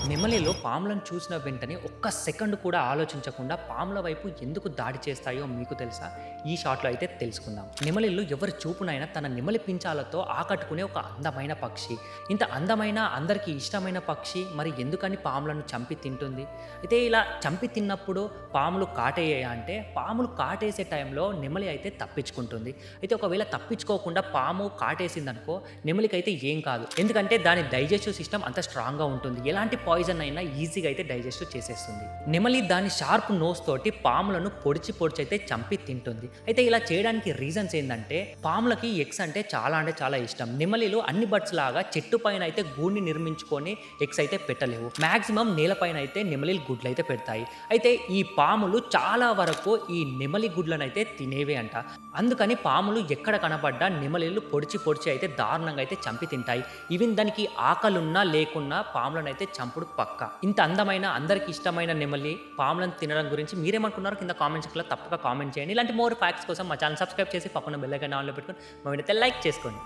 నెమలిలో పాములను చూసిన వెంటనే ఒక్క సెకండ్ కూడా ఆలోచించకుండా పాముల వైపు ఎందుకు దాడి చేస్తాయో మీకు తెలుసా? ఈ షార్ట్‌లో అయితే తెలుసుకుందాం. నెమలిలో ఎవరి చూపునైనా తన నెమలి పించాలతో ఆకట్టుకునే ఒక అందమైన పక్షి. ఇంత అందమైన, అందరికీ ఇష్టమైన పక్షి మరి ఎందుకని పాములను చంపి తింటుంది? అయితే ఇలా చంపి తిన్నప్పుడు పాములు కాటేయాయా అంటే, పాములు కాటేసే టైంలో నెమలి అయితే తప్పించుకుంటుంది. అయితే ఒకవేళ తప్పించుకోకుండా పాము కాటేసిందనుకో, నెమలికైతే ఏం కాదు. ఎందుకంటే దాని డైజెస్టివ్ సిస్టమ్ అంత స్ట్రాంగ్‌గా ఉంటుంది. ఎలాంటి పాయిజన్ అయినా ఈజీగా అయితే డైజెస్ట్ చేసేస్తుంది. నెమలి దాని షార్ప్ నోస్ తోటి పాములను పొడిచి అయితే చంపి తింటుంది. అయితే ఇలా చేయడానికి రీజన్స్ ఏంటంటే, పాములకి ఎగ్స్ అంటే చాలా ఇష్టం. నెమలిలు అన్ని బర్డ్స్ లాగా చెట్టు పైన అయితే గూడిని నిర్మించుకొని ఎగ్స్ అయితే పెట్టలేవు. మాక్సిమం నేలపైన అయితే నెమలిలు గుడ్లు అయితే పెడతాయి. అయితే ఈ పాములు చాలా వరకు ఈ నెమలి గుడ్లను అయితే తినేవే అంట. అందుకని పాములు ఎక్కడ కనపడ్డా నెమలిలు పొడిచి అయితే దారుణంగా అయితే చంపి తింటాయి. ఈవెన్ దానికి ఆకలున్నా లేకున్నా పాములను అయితే చంపుడు పక్కా. ఇంత అందమైన, అందరికి ఇష్టమైన నెమలి పాములను తినడం గురించి మీరేమనుకున్నారో కింద కామెంట్ సెక్షన్‌లో తప్పక కామెంట్ చేయండి. ఇలాంటి మోర్ ఫ్యాక్ట్స్ కోసం మా ఛానల్ సబ్స్క్రైబ్ చేసి పక్కన బెల్ ఐకాన్ ఆన్‌లో పెట్టుకొని మా వీడియో అయితే లైక్ చేసుకోండి.